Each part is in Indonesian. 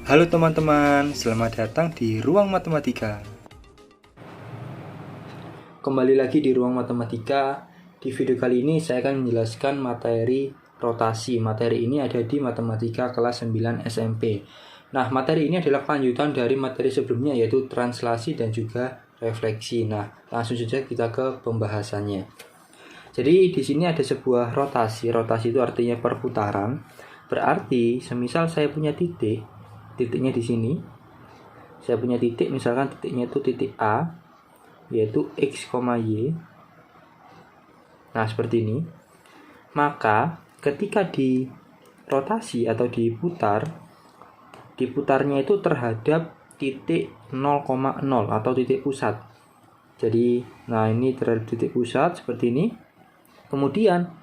Halo teman-teman, selamat datang di Ruang Matematika. Kembali lagi di Ruang Matematika. Di video kali ini saya akan menjelaskan materi rotasi. Materi ini ada di Matematika kelas 9 SMP. Nah, materi ini adalah kelanjutan dari materi sebelumnya, yaitu translasi dan juga refleksi. Nah, langsung saja kita ke pembahasannya. Jadi di sini ada sebuah rotasi. Rotasi itu artinya perputaran. Berarti semisal saya punya titiknya di sini. Saya punya titik, misalkan titiknya itu titik A, yaitu X, Y. Nah, seperti ini. Maka ketika dirotasi atau diputarnya itu terhadap titik 0,0 atau titik pusat. Jadi, nah ini terhadap titik pusat seperti ini. Kemudian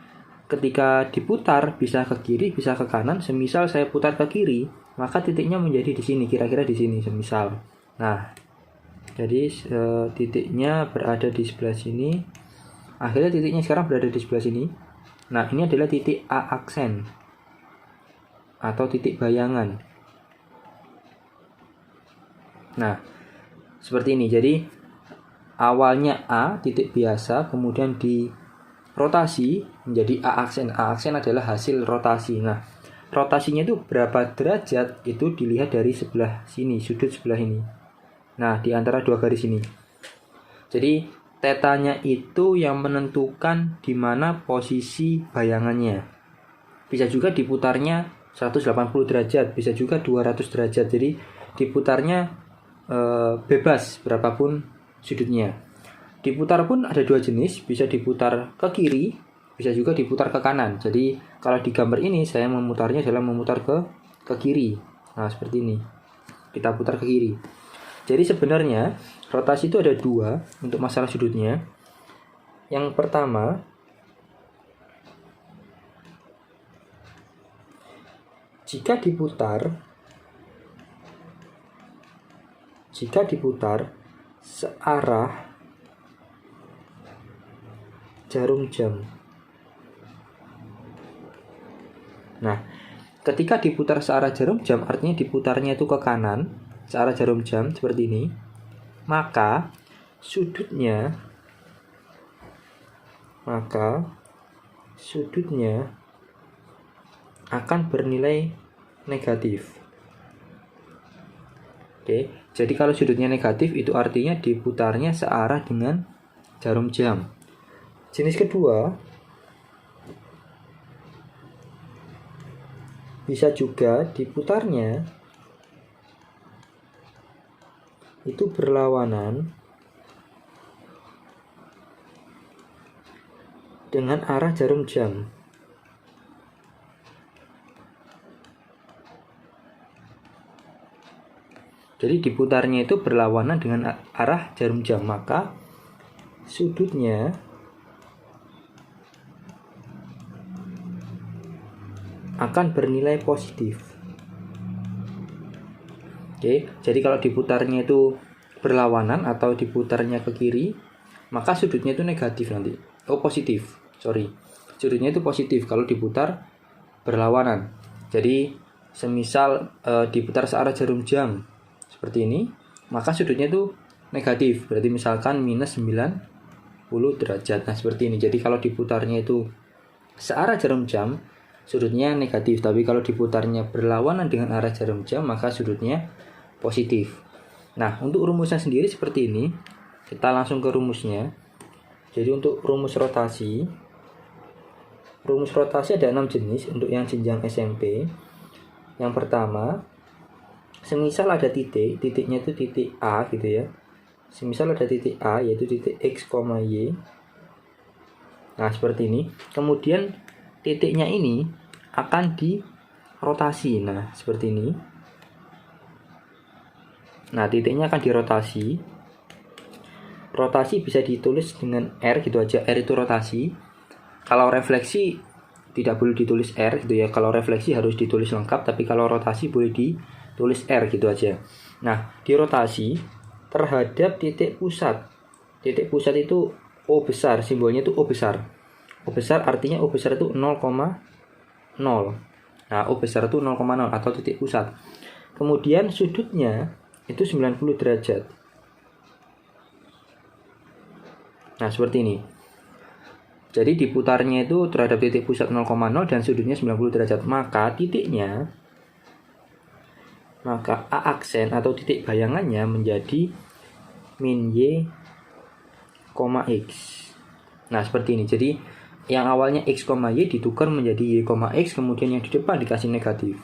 ketika diputar bisa ke kiri, bisa ke kanan. Semisal saya putar ke kiri, maka titiknya menjadi di sini, kira-kira di sini semisal. Nah, jadi titiknya berada di sebelah sini. Akhirnya titiknya sekarang berada di sebelah sini. Nah, ini adalah titik A aksen atau titik bayangan. Nah, seperti ini. Jadi awalnya A, titik biasa, kemudian dirotasi menjadi A aksen. A aksen adalah hasil rotasi. Nah, rotasinya itu berapa derajat itu dilihat dari sebelah sini, sudut sebelah ini. Nah, di antara dua garis ini. Jadi tetanya itu yang menentukan di mana posisi bayangannya. Bisa juga diputarnya 180 derajat, bisa juga 200 derajat. Jadi diputarnya bebas berapapun sudutnya. Diputar pun ada dua jenis, bisa diputar ke kiri, bisa juga diputar ke kanan. Jadi kalau di gambar ini saya memutarnya adalah memutar ke kiri. Nah, seperti ini. Kita putar ke kiri. Jadi sebenarnya rotasi itu ada dua untuk masalah sudutnya. Yang pertama, jika diputar searah jarum jam. Nah, ketika diputar searah jarum jam, artinya diputarnya itu ke kanan, searah jarum jam seperti ini. Maka sudutnya akan bernilai negatif. Oke, jadi kalau sudutnya negatif itu artinya diputarnya searah dengan jarum jam. Jenis kedua, bisa juga diputarnya itu berlawanan dengan arah jarum jam. Jadi diputarnya itu berlawanan dengan arah jarum jam, maka sudutnya akan bernilai positif. Oke, jadi kalau diputarnya itu berlawanan atau diputarnya ke kiri, maka sudutnya itu negatif nanti. Positif. Sudutnya itu positif kalau diputar berlawanan. Jadi semisal diputar searah jarum jam seperti ini, maka sudutnya itu negatif. Berarti misalkan minus 90 derajat. Nah, seperti ini. Jadi kalau diputarnya itu searah jarum jam, sudutnya negatif. Tapi kalau diputarnya berlawanan dengan arah jarum jam, maka sudutnya positif. Nah, untuk rumusnya sendiri seperti ini. Kita langsung ke rumusnya. Jadi untuk rumus rotasi ada 6 jenis untuk yang jenjang SMP. Yang pertama, semisal ada titiknya itu titik A gitu ya. Semisal ada titik A yaitu titik X, Y. Nah, seperti ini. Kemudian titiknya ini akan dirotasi. Nah, seperti ini. Nah, titiknya akan dirotasi. Rotasi bisa ditulis dengan R gitu aja. R itu rotasi. Kalau refleksi tidak boleh ditulis R gitu ya. Kalau refleksi harus ditulis lengkap, tapi kalau rotasi boleh ditulis R gitu aja. Nah, dirotasi terhadap titik pusat. Titik pusat itu O besar, simbolnya itu O besar. O besar artinya O besar itu 0,0. Nah, O besar itu 0,0 atau titik pusat. Kemudian sudutnya itu 90 derajat. Nah, seperti ini. Jadi diputarnya itu terhadap titik pusat 0,0 dan sudutnya 90 derajat. Maka A aksen atau titik bayangannya menjadi min Y, X. Nah, seperti ini. Jadi yang awalnya X, Y ditukar menjadi Y, X, kemudian yang di depan dikasih negatif.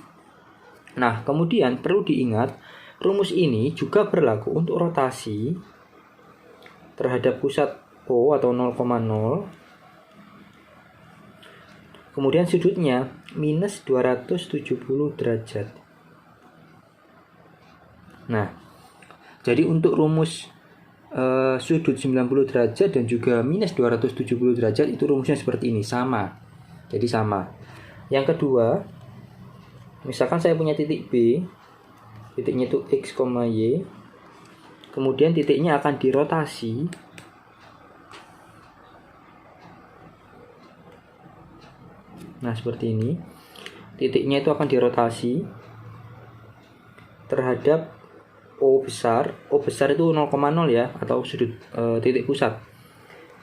Nah, kemudian perlu diingat, rumus ini juga berlaku untuk rotasi terhadap pusat O atau 0,0. Kemudian sudutnya minus 270 derajat. Nah, jadi untuk rumus sudut 90 derajat dan juga minus 270 derajat itu rumusnya seperti ini, sama. Jadi sama. Yang kedua, misalkan saya punya titik B, titiknya itu X, Y. Kemudian titiknya akan dirotasi nah seperti ini. Titiknya itu akan dirotasi terhadap O besar. O besar itu 0,0 ya, atau sudut titik pusat.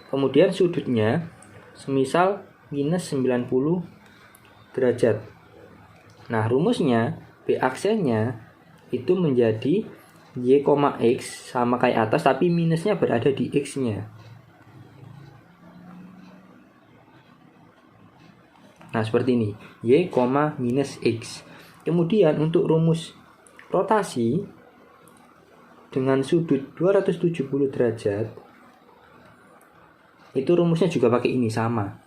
Kemudian sudutnya semisal minus 90 derajat. Nah, rumusnya B aksennya itu menjadi Y, X sama kayak atas, tapi minusnya berada di X-nya. Nah, seperti ini. Y, minus X. Kemudian untuk rumus rotasi dengan sudut 270 derajat, itu rumusnya juga pakai ini, sama.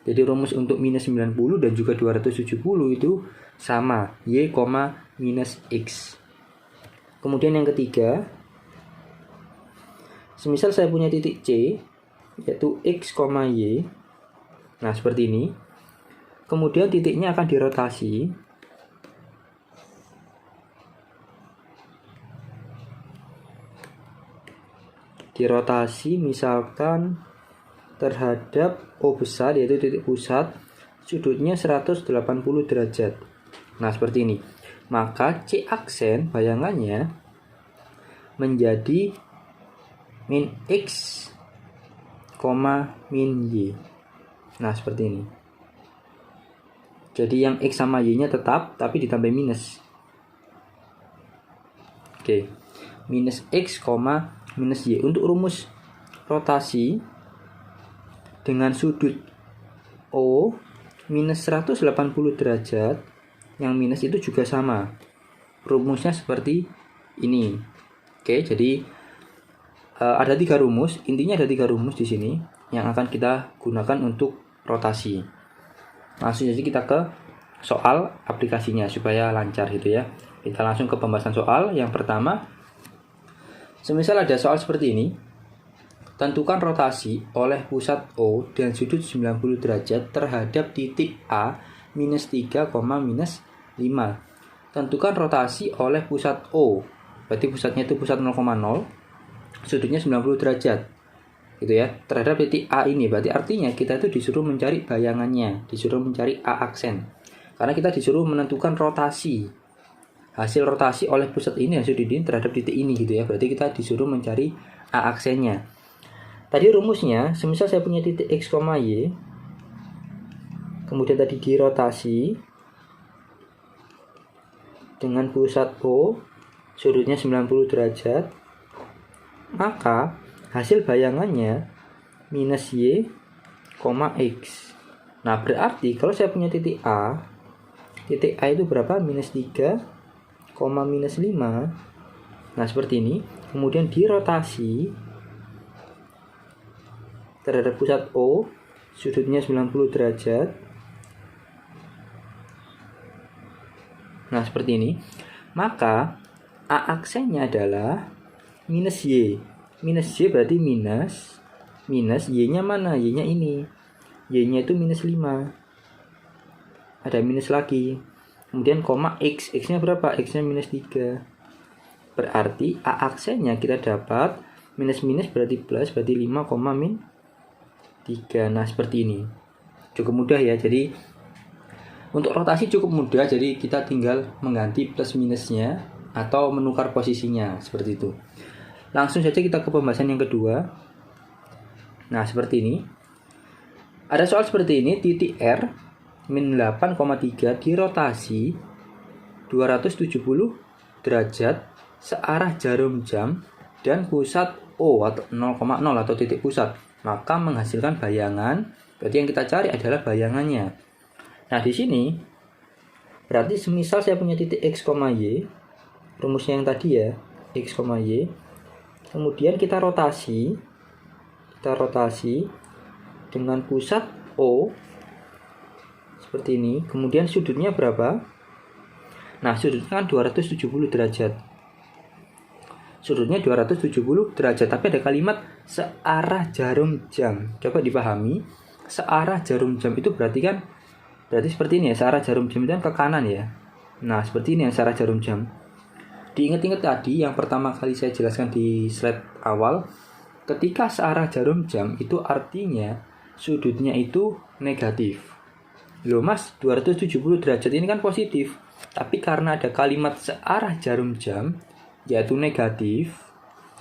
Jadi rumus untuk minus 90 dan juga 270 itu sama. Y, minus X. Kemudian yang ketiga, semisal saya punya titik C, yaitu X, Y. Nah, seperti ini. Kemudian titiknya akan dirotasi misalkan terhadap O besar, yaitu titik pusat, sudutnya 180 derajat. Nah, seperti ini. Maka C aksen bayangannya menjadi min X, min Y. Nah, seperti ini. Jadi yang X sama Y-nya tetap, tapi ditambah minus. Oke. Minus X, minus Y. Untuk rumus rotasi dengan sudut O minus 180 derajat, yang minus itu juga sama. Rumusnya seperti ini. Oke, jadi ada 3 rumus. Intinya ada 3 rumus di sini yang akan kita gunakan untuk rotasi. Langsung aja kita ke soal aplikasinya supaya lancar gitu ya. Kita langsung ke pembahasan soal. Yang pertama, semisal ada soal seperti ini. Tentukan rotasi oleh pusat O dan sudut 90 derajat terhadap titik A minus 3, minus 5. Tentukan rotasi oleh pusat O. Berarti pusatnya itu pusat 0,0, sudutnya 90 derajat. Gitu ya, terhadap titik A ini. Berarti artinya kita itu disuruh mencari bayangannya, disuruh mencari A aksen, karena kita disuruh menentukan rotasi, hasil rotasi oleh pusat ini, hasil ini terhadap titik ini gitu ya. Berarti kita disuruh mencari A aksennya. Tadi rumusnya, semisal saya punya titik X, Y, kemudian tadi dirotasi dengan pusat O, sudutnya 90 derajat, maka hasil bayangannya minus Y, X. Nah, berarti kalau saya punya titik A itu berapa? Minus 3, minus 5. Nah, seperti ini. Kemudian dirotasi terhadap pusat O, sudutnya 90 derajat. Nah, seperti ini. Maka A aksennya adalah minus Y. Minus Y berarti minus Y-nya mana? Y-nya ini. Y-nya itu minus 5. Ada minus lagi. Kemudian X. X-nya berapa? X-nya minus 3. Berarti A aksennya kita dapat minus berarti plus, berarti 5, min 3. Nah, seperti ini. Cukup mudah ya. Jadi untuk rotasi cukup mudah. Jadi kita tinggal mengganti plus minusnya atau menukar posisinya seperti itu. Langsung saja kita ke pembahasan yang kedua. Nah, seperti ini. Ada soal seperti ini, titik R min 8,3 dirotasi 270 derajat searah jarum jam dan pusat O atau 0,0 atau titik pusat. Maka menghasilkan bayangan. Berarti yang kita cari adalah bayangannya. Nah, di sini berarti semisal saya punya titik X, Y, rumusnya yang tadi ya, X, Y. Kemudian kita rotasi dengan pusat O seperti ini. Kemudian sudutnya berapa? Nah, sudutnya kan 270 derajat. Sudutnya 270 derajat, tapi ada kalimat searah jarum jam. Coba dipahami, searah jarum jam itu berarti seperti ini ya, searah jarum jam itu kan ke kanan ya. Nah, seperti ini yang searah jarum jam. Diingat-ingat tadi yang pertama kali saya jelaskan di slide awal, ketika searah jarum jam itu artinya sudutnya itu negatif. Loh mas, 270 derajat ini kan positif, tapi karena ada kalimat searah jarum jam yaitu negatif,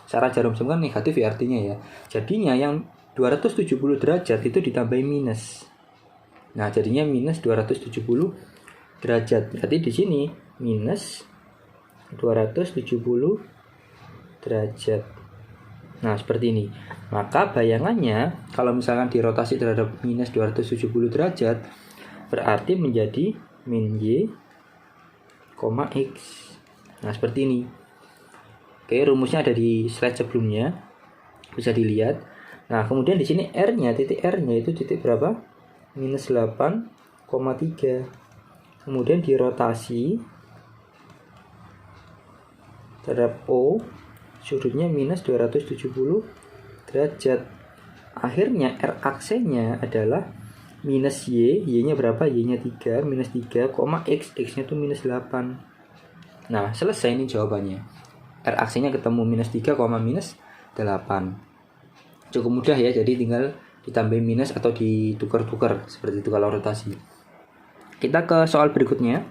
searah jarum jam kan negatif ya artinya ya, jadinya yang 270 derajat itu ditambahi minus. Nah, jadinya minus 270 derajat. Berarti di sini minus 270 derajat. Nah, seperti ini. Maka bayangannya kalau misalkan dirotasi terhadap minus 270 derajat berarti menjadi min Y, X. Nah, seperti ini. Oke, rumusnya ada di slide sebelumnya. Bisa dilihat. Nah, kemudian di sini R-nya, titik R-nya itu titik berapa? Minus 8,3. Kemudian dirotasi terhadap O, sudutnya minus 270 derajat. Akhirnya R aksennya adalah minus Y, Y-nya berapa? Y-nya 3, minus 3, X, X-nya tuh minus 8. Nah, selesai ini jawabannya. R aksennya ketemu minus 3, minus 8. Cukup mudah ya, jadi tinggal ditambah minus atau ditukar-tukar seperti itu kalau rotasi. Kita ke soal berikutnya.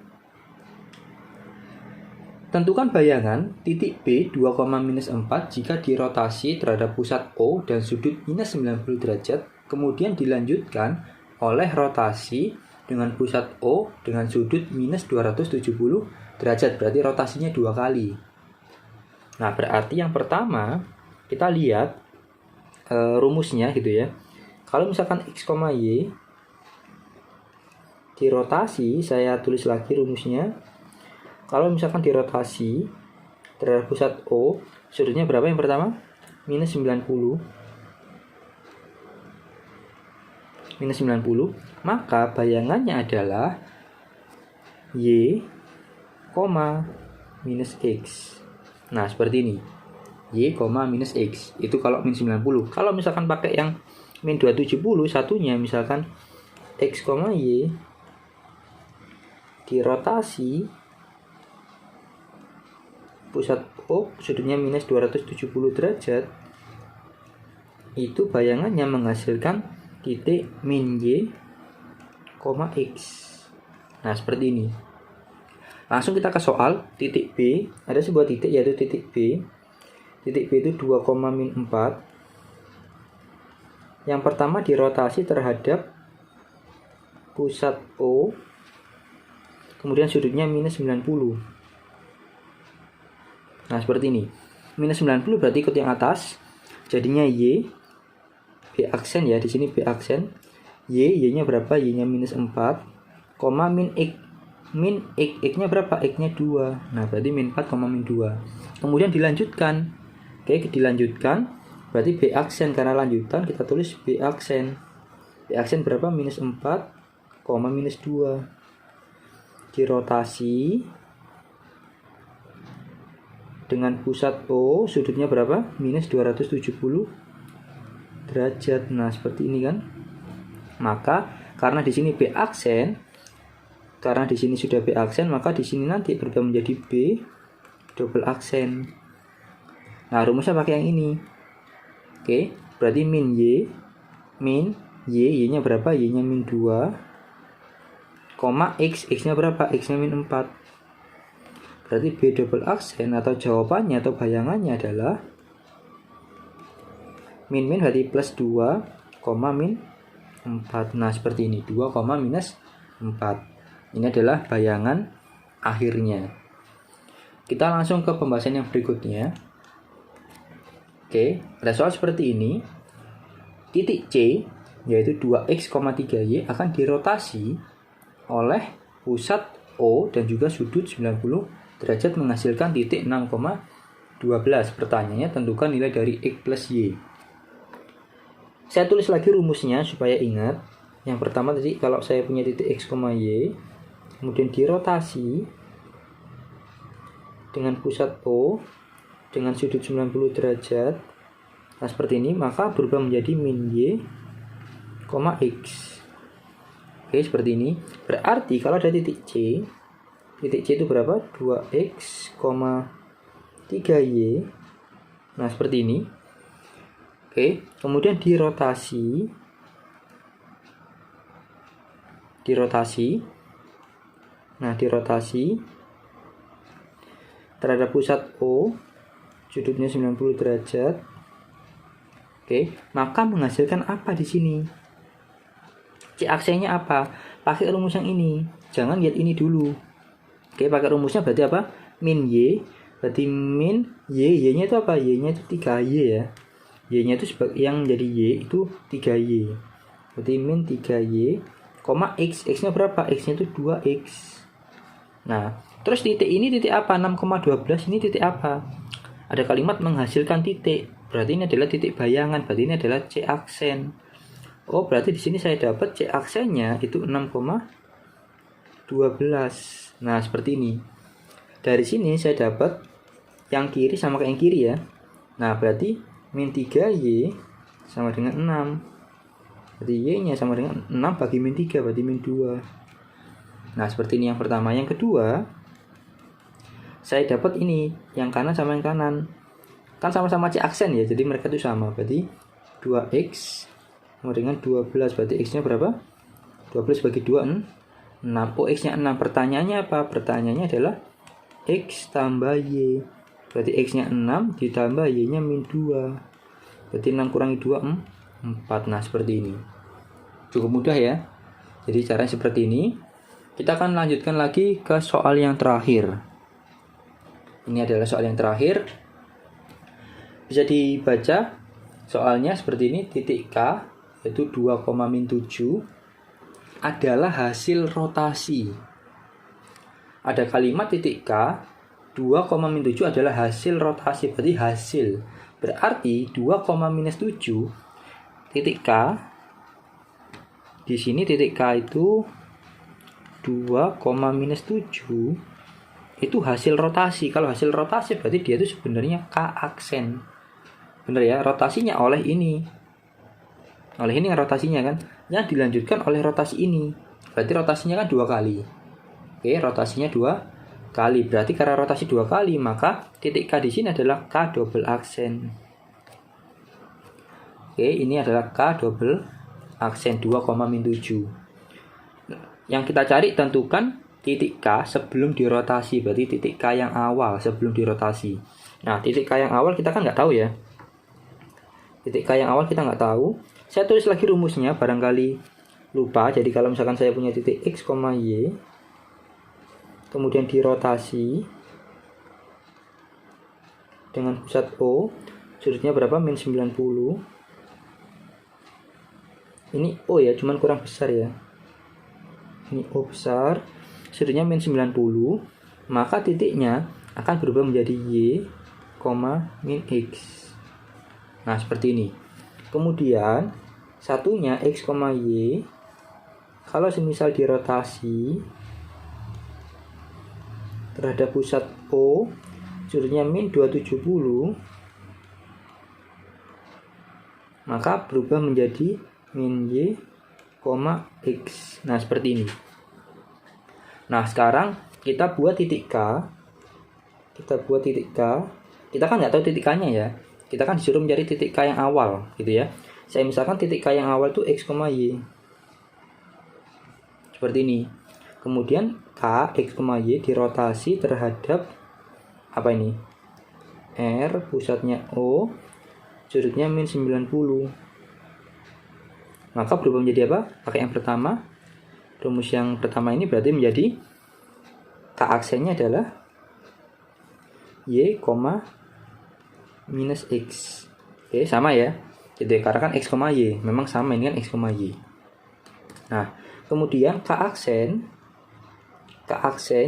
Tentukan bayangan titik B 2,-4 jika dirotasi terhadap pusat O dan sudut minus 90 derajat, kemudian dilanjutkan oleh rotasi dengan pusat O dengan sudut minus 270 derajat. Berarti rotasinya 2 kali. Nah, berarti yang pertama kita lihat rumusnya gitu ya. Kalau misalkan X, Y dirotasi, saya tulis lagi rumusnya. Kalau misalkan dirotasi terhadap pusat O, sudutnya berapa yang pertama? Minus 90. Minus 90. Maka bayangannya adalah Y, minus X. Nah, seperti ini. Y, minus X. Itu kalau min 90. Kalau misalkan pakai yang min 270, satunya misalkan X, Y dirotasi pusat O sudutnya minus 270 derajat, itu bayangannya menghasilkan titik min Y, X. Nah, seperti ini. Langsung kita ke soal titik B. Ada sebuah titik yaitu titik B. Titik B itu 2,-4. Yang pertama dirotasi terhadap pusat O, kemudian sudutnya minus 90. Nah, seperti ini. Minus 90 berarti ikut yang atas. Jadinya Y, B aksen ya, di sini B aksen. Y-nya berapa? Y-nya minus 4, min X. Min X, X-nya berapa? X-nya 2. Nah, berarti min 4, min 2. Kemudian dilanjutkan. Oke, dilanjutkan. Berarti B aksen, karena lanjutan kita tulis B aksen. B aksen berapa? Minus 4, minus 2. Dirotasi dengan pusat O, sudutnya berapa? Minus 270 derajat. Nah, seperti ini kan. Maka karena di sini B aksen, karena di sini sudah B aksen, maka di sini nanti berubah menjadi B double aksen. Nah, rumusnya pakai yang ini. Oke, berarti min Y, Y-nya berapa? Y-nya min 2, X, X-nya berapa? X-nya min 4. Berarti B double aksen atau jawabannya atau bayangannya adalah min berarti plus 2, min 4. Nah, seperti ini. 2, minus 4. Ini adalah bayangan akhirnya. Kita langsung ke pembahasan yang berikutnya. Oke, ada soal seperti ini. Titik C, yaitu 2x, 3y akan dirotasi oleh pusat O dan juga sudut 90 derajat menghasilkan titik 6,12. Pertanyaannya, tentukan nilai dari x plus y. Saya tulis lagi rumusnya supaya ingat. Yang pertama tadi, kalau saya punya titik x, y, kemudian dirotasi dengan pusat O dengan sudut 90 derajat, nah seperti ini, maka berubah menjadi min y, x. Oke, seperti ini. Berarti kalau ada titik C itu berapa? 2x, 3y. Nah, seperti ini. Oke, kemudian dirotasi. Nah, dirotasi terhadap pusat O, sudutnya 90 derajat. Oke, maka menghasilkan apa di sini? C aksennya apa? Pakai rumus yang ini. Jangan lihat ini dulu. Oke, pakai rumusnya berarti apa? Min y, berarti min y, y-nya itu apa? Y-nya itu 3y ya. Y-nya itu yang jadi y itu 3y. Berarti min 3y, x. X-nya berapa? X-nya itu 2x. Nah, terus titik ini titik apa? 6,12 ini titik apa? Ada kalimat menghasilkan titik. Berarti ini adalah titik bayangan. Berarti ini adalah C aksen. Oh, berarti di sini saya dapat C aksennya itu 6,12. Nah, seperti ini. Dari sini saya dapat yang kiri sama kayak yang kiri ya. Nah, berarti min 3y sama dengan 6. Berarti y-nya sama dengan 6 bagi min 3, berarti min 2. Nah, seperti ini yang pertama. Yang kedua, saya dapat ini, yang kanan sama yang kanan. Kan sama-sama C aksen ya, jadi mereka itu sama. Berarti 2x sama dengan 12, berarti x-nya berapa? 12 bagi 2, 6. Oh, x-nya 6. Pertanyaannya apa? Pertanyaannya adalah x tambah y. Berarti x-nya 6 ditambah y-nya min 2. Berarti 6 kurangi 2, 4. Nah, seperti ini. Cukup mudah ya. Jadi caranya seperti ini. Kita akan lanjutkan lagi ke soal yang terakhir. Ini adalah soal yang terakhir. Bisa dibaca soalnya seperti ini. Titik K, yaitu 2,7 adalah hasil rotasi. Ada kalimat titik K, 2,7 adalah hasil rotasi. Berarti hasil. Berarti 2,7 titik K. Di sini titik K itu 2,7 itu hasil rotasi. Kalau hasil rotasi berarti dia itu sebenarnya K aksen. Benar ya, rotasinya oleh ini. Oleh ini kan rotasinya kan. Yang dilanjutkan oleh rotasi ini. Berarti rotasinya kan 2 kali. Oke, rotasinya 2 kali. Berarti karena rotasi 2 kali, maka titik K di sini adalah K double aksen. Oke, ini adalah K double aksen 2,7. Yang kita cari tentukan titik K sebelum dirotasi. Berarti titik K yang awal sebelum dirotasi. Nah, titik K yang awal kita kan nggak tahu ya. Titik K yang awal kita nggak tahu. Saya tulis lagi rumusnya, barangkali lupa. Jadi kalau misalkan saya punya titik x, y, kemudian dirotasi dengan pusat O, sudutnya berapa? Min 90. Ini O ya, cuman kurang besar ya. Ini O besar, sudutnya min 90, maka titiknya akan berubah menjadi y, min x. Nah, seperti ini. Kemudian satunya x, y, kalau semisal dirotasi terhadap pusat O, sudutnya min 270, maka berubah menjadi min y, x. Nah, seperti ini. Nah, sekarang kita buat titik K. Kita kan nggak tahu titik K-nya ya. Kita kan disuruh mencari titik K yang awal, gitu ya. Saya misalkan titik K yang awal itu x, y. Seperti ini. Kemudian K, X, Y dirotasi terhadap apa ini? R, pusatnya O, sudutnya min 90. Maka berubah menjadi apa? Pakai yang pertama. Rumus yang pertama ini berarti menjadi K aksennya adalah Y, minus X. Oke, sama ya. Jadi karena kan X, Y. Memang sama, ini kan X, Y. Nah, kemudian K aksen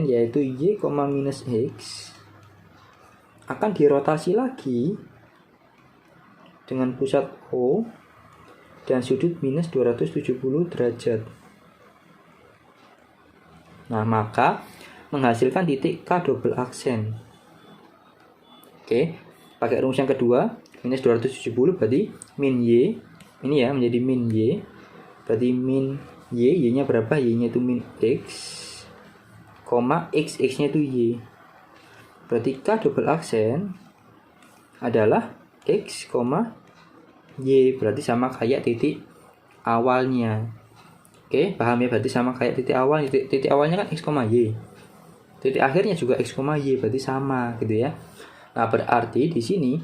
yaitu Y, minus X akan dirotasi lagi dengan pusat O dan sudut minus 270 derajat. Nah, maka menghasilkan titik K double aksen. Oke, pakai rumus yang kedua, minus 270 berarti min Y. Ini ya, menjadi min Y. Berarti min Y, Y-nya berapa? Y-nya itu min X, X-nya itu Y. Berarti K double aksen adalah X, Y. Berarti sama kayak titik awalnya. Oke, paham ya? Berarti sama kayak titik awal. Titik awalnya kan X, Y. Titik akhirnya juga X, Y. Berarti sama gitu ya. Nah, berarti di sini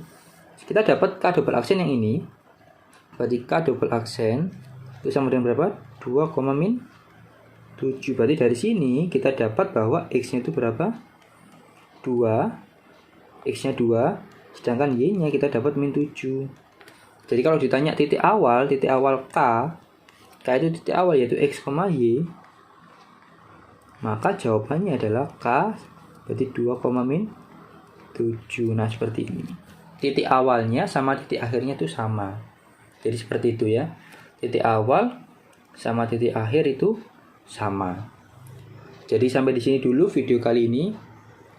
kita dapat K double aksen yang ini. Berarti K double aksen itu sama dengan berapa? 2,-7. Berarti dari sini kita dapat bahwa X-nya itu berapa? 2, X-nya 2, sedangkan Y-nya kita dapat min 7. Jadi kalau ditanya titik awal K itu titik awal yaitu X, Y, maka jawabannya adalah K berarti 2,-7. Nah, seperti ini. Titik awalnya sama titik akhirnya itu sama. Jadi seperti itu ya. Titik awal sama titik akhir itu sama. Jadi sampai di sini dulu video kali ini.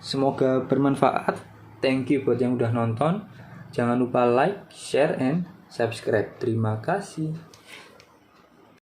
Semoga bermanfaat. Thank you buat yang udah nonton. Jangan lupa like, share, and subscribe. Terima kasih.